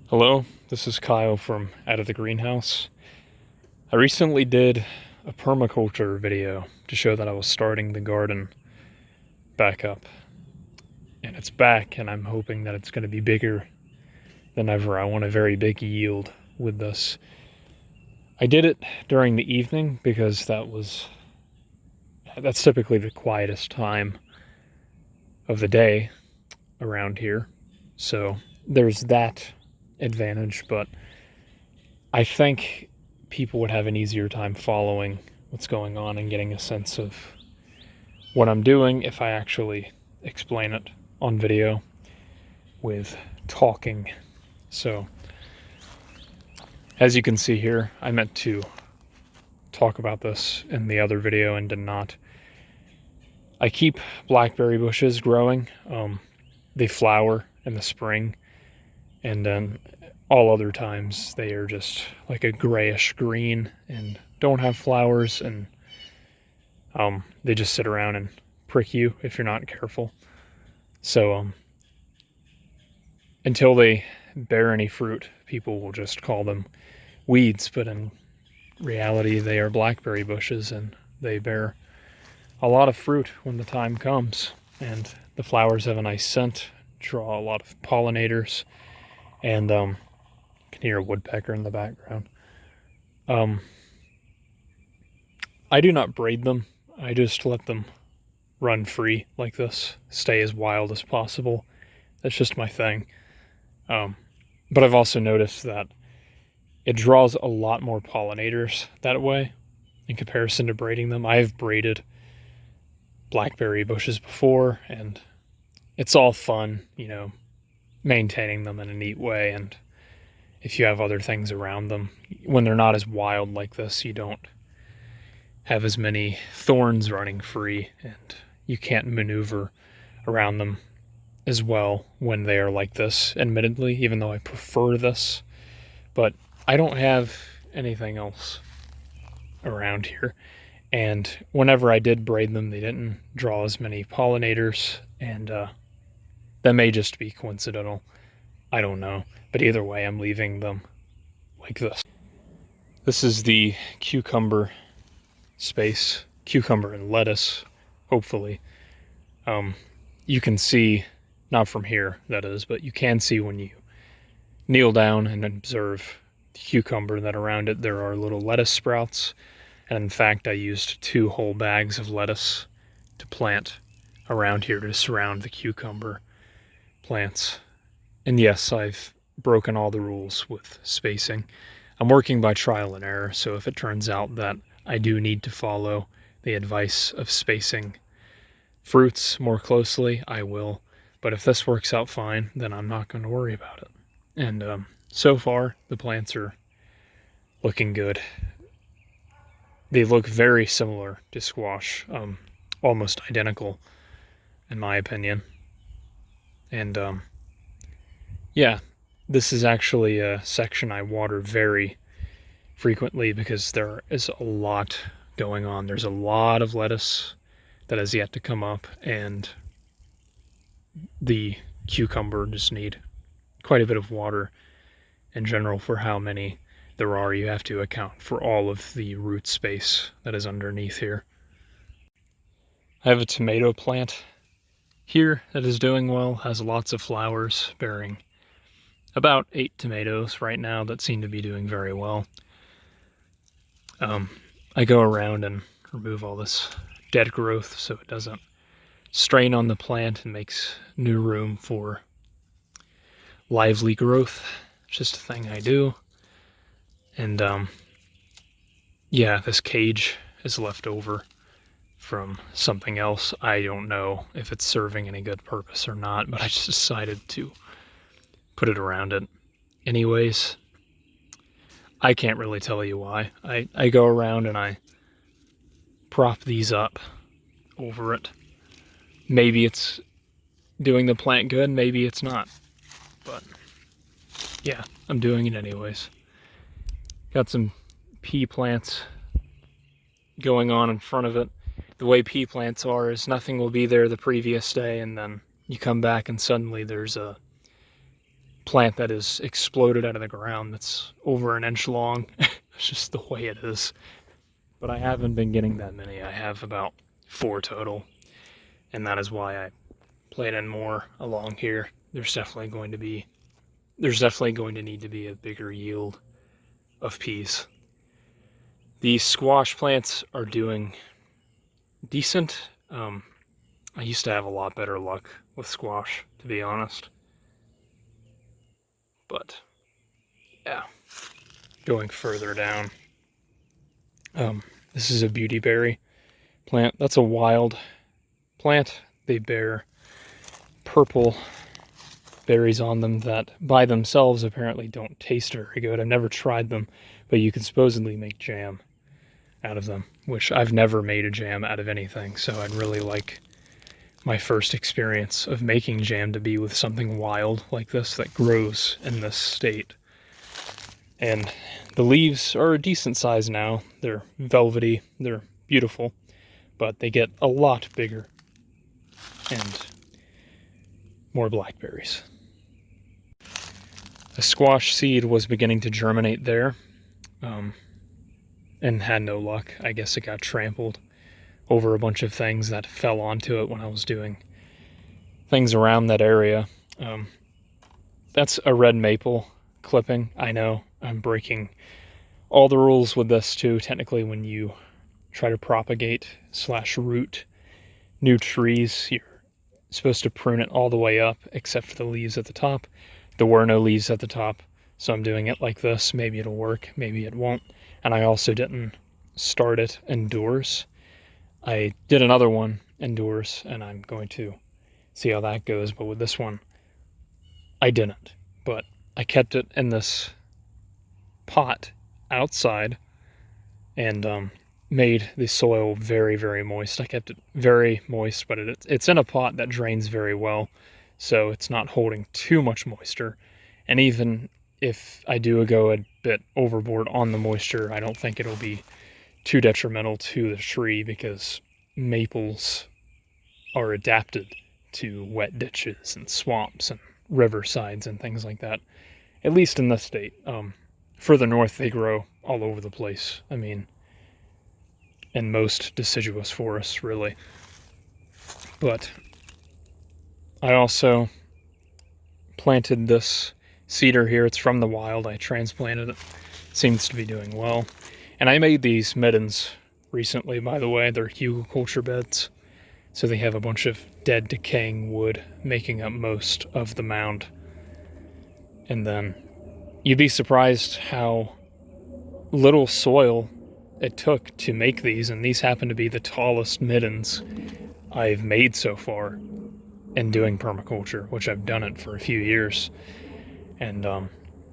Hello, this is Kyle from Out of the Greenhouse. I recently did a permaculture video to show that I was starting the garden back up. And it's back, and I'm hoping that it's going to be bigger than ever. I want a very big yield with this. I did it during the evening because that's typically the quietest time of the day around here. So there's that advantage, but I think people would have an easier time following what's going on and getting a sense of what I'm doing if I actually explain it on video with talking. So, as you can see here, I meant to talk about this in the other video and did not. I keep blackberry bushes growing. They flower in the spring, and then all other times they are just like a grayish green and don't have flowers, and they just sit around and prick you if you're not careful. So until they bear any fruit, people will just call them weeds, but in reality they are blackberry bushes, and they bear a lot of fruit when the time comes, and the flowers have a nice scent, draw a lot of pollinators, and you can hear a woodpecker in the background. I do not braid them. I just let them run free like this, stay as wild as possible. That's just my thing. But I've also noticed that it draws a lot more pollinators that way in comparison to braiding them. I've braided blackberry bushes before, and it's all fun, maintaining them in a neat way. And if you have other things around them, when they're not as wild like this, you don't have as many thorns running free, and you can't maneuver around them as well when they are like this, admittedly, even though I prefer this. But I don't have anything else around here. And whenever I did braid them, they didn't draw as many pollinators, and that may just be coincidental. I don't know. But either way, I'm leaving them like this. This is the cucumber space, cucumber and lettuce, hopefully. You can see, not from here, that is, but you can see when you kneel down and observe the cucumber that around it there are little lettuce sprouts. And in fact, I used 2 whole bags of lettuce to plant around here to surround the cucumber plants. And yes, I've broken all the rules with spacing. I'm working by trial and error, so if it turns out that I do need to follow the advice of spacing fruits more closely, I will. But if this works out fine, then I'm not going to worry about it. And so far, the plants are looking good. They look very similar to squash, almost identical, in my opinion. And yeah, this is actually a section I water very frequently because there is a lot going on. There's a lot of lettuce that has yet to come up, and the cucumber just need quite a bit of water in general for how many there are. You have to account for all of the root space that is underneath here. I have a tomato plant here that is doing well, has lots of flowers, bearing about 8 tomatoes right now that seem to be doing very well. I go around and remove all this dead growth so it doesn't strain on the plant and makes new room for lively growth. It's just a thing I do. And yeah, this cage is left over from something else. I don't know if it's serving any good purpose or not, but I just decided to put it around it anyways. I can't really tell you why. I go around and I prop these up over it. Maybe it's doing the plant good, maybe it's not. But yeah, I'm doing it anyways. Got some pea plants going on in front of it. The way pea plants are is nothing will be there the previous day, and then you come back and suddenly there's a plant that is exploded out of the ground that's over an inch long. It's just the way it is. But I haven't been getting that many. I have about 4 total, and that is why I planted more along here. There's definitely going to need to be a bigger yield of peas. These squash plants are doing decent. I used to have a lot better luck with squash, to be honest. But yeah, going further down. This is a beautyberry plant. That's a wild plant. They bear purple berries on them that by themselves apparently don't taste very good. I've never tried them, but you can supposedly make jam out of them, which I've never made a jam out of anything, so I'd really like my first experience of making jam to be with something wild like this that grows in this state. And the leaves are a decent size now. They're velvety, they're beautiful, but they get a lot bigger and more blackberries. The squash seed was beginning to germinate there, and had no luck. I guess it got trampled over a bunch of things that fell onto it when I was doing things around that area. That's a red maple clipping. I know I'm breaking all the rules with this too. Technically, when you try to propagate / root new trees, you're supposed to prune it all the way up except for the leaves at the top. There were no leaves at the top, so I'm doing it like this. Maybe it'll work, maybe it won't. And I also didn't start it indoors. I did another one indoors, and I'm going to see how that goes. But with this one, I didn't. But I kept it in this pot outside and made the soil very, very moist. I kept it very moist, but it's in a pot that drains very well, so it's not holding too much moisture. And even if I do go a bit overboard on the moisture, I don't think it'll be too detrimental to the tree, because maples are adapted to wet ditches and swamps and riversides and things like that, at least in this state. Further north, they grow all over the place. I mean, in most deciduous forests, really. But I also planted this cedar here. It's from the wild. I transplanted it. Seems to be doing well. And I made these middens recently, by the way. They're hugelkultur beds. So they have a bunch of dead, decaying wood making up most of the mound. And then you'd be surprised how little soil it took to make these, and these happen to be the tallest middens I've made so far in doing permaculture, which I've done it for a few years. And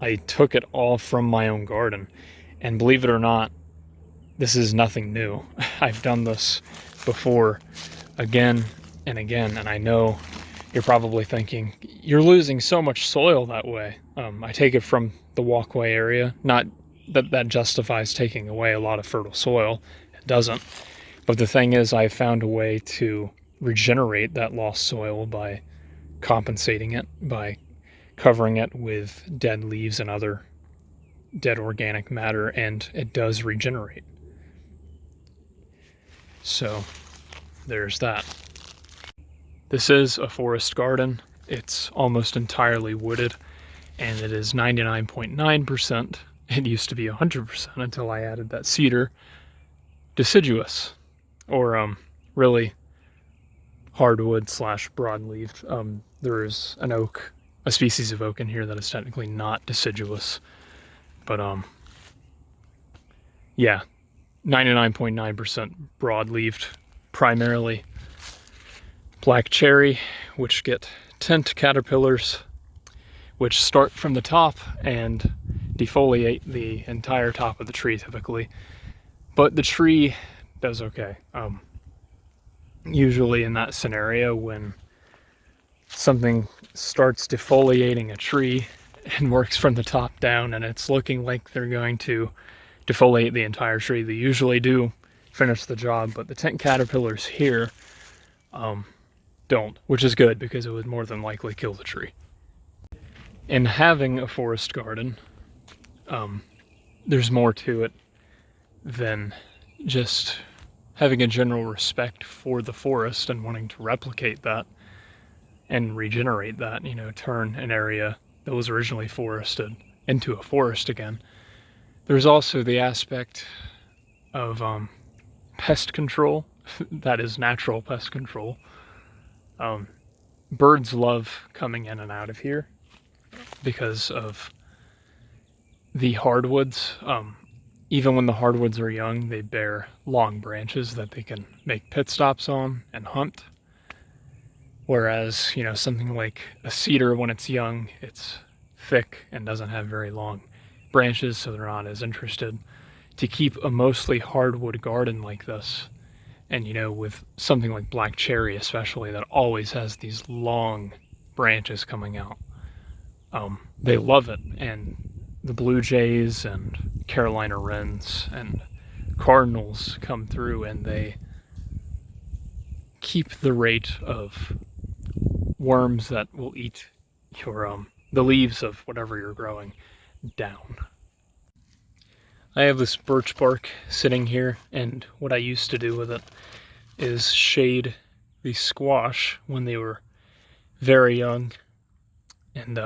I took it all from my own garden. And believe it or not, this is nothing new. I've done this before again and again, and I know you're probably thinking, you're losing so much soil that way. I take it from the walkway area. Not that justifies taking away a lot of fertile soil. It doesn't. But the thing is, I found a way to regenerate that lost soil by compensating it, by covering it with dead leaves and other dead organic matter, and it does regenerate. So there's that. This is a forest garden. It's almost entirely wooded, and it is 99.9%. It used to be 100% until I added that cedar deciduous, or really hardwood / broadleaved. There is an oak, a species of oak in here that is technically not deciduous, but yeah, 99.9% broadleaved, primarily black cherry, which get tent caterpillars, which start from the top and defoliate the entire top of the tree typically. But the tree does okay. Usually in that scenario, when something starts defoliating a tree and works from the top down and it's looking like they're going to defoliate the entire tree, they usually do finish the job. But the tent caterpillars here don't, which is good, because it would more than likely kill the tree. in having a forest garden, there's more to it than just having a general respect for the forest and wanting to replicate that and regenerate that, you know, turn an area that was originally forested into a forest again. There's also the aspect of pest control, that is natural pest control. Birds love coming in and out of here because of the hardwoods. Even when the hardwoods are young, they bear long branches that they can make pit stops on and hunt. Whereas, you know, something like a cedar, when it's young, it's thick and doesn't have very long branches, so they're not as interested. To keep a mostly hardwood garden like this, and you know, with something like black cherry especially, that always has these long branches coming out, they love it. And the blue jays and Carolina wrens and cardinals come through, and they keep the rate of worms that will eat your the leaves of whatever you're growing down. I have this birch bark sitting here, and what I used to do with it is shade the squash when they were very young. And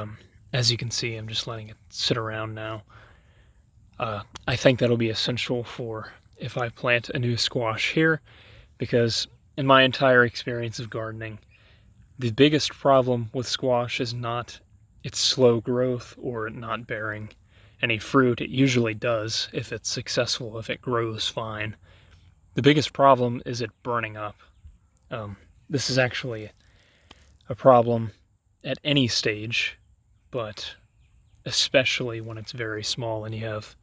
as you can see, I'm just letting it sit around now. I think that'll be essential for if I plant a new squash here, because in my entire experience of gardening, the biggest problem with squash is not its slow growth or it not bearing any fruit. It usually does if it's successful, if it grows fine. The biggest problem is it burning up. This is actually a problem at any stage, but especially when it's very small and you have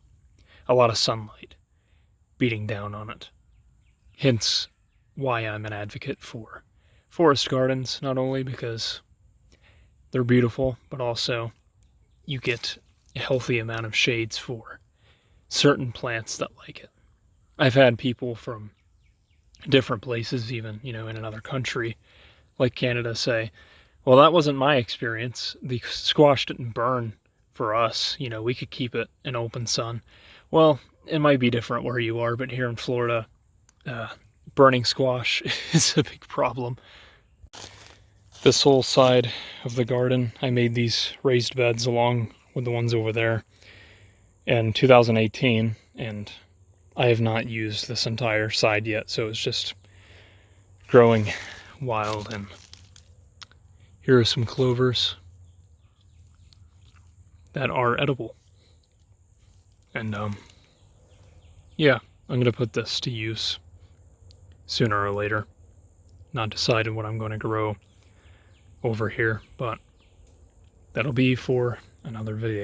a lot of sunlight beating down on it. Hence why I'm an advocate for forest gardens, not only because they're beautiful, but also you get a healthy amount of shades for certain plants that like it. I've had people from different places, even, you know, in another country like Canada, say, well, that wasn't my experience. The squash didn't burn for us. You know, we could keep it in open sun. Well, it might be different where you are, but here in Florida, burning squash is a big problem. This whole side of the garden, I made these raised beds along with the ones over there in 2018, and I have not used this entire side yet, so it's just growing wild. And here are some clovers that are edible. And yeah, I'm gonna put this to use sooner or later. Not decided what I'm going to grow over here, but that'll be for another video.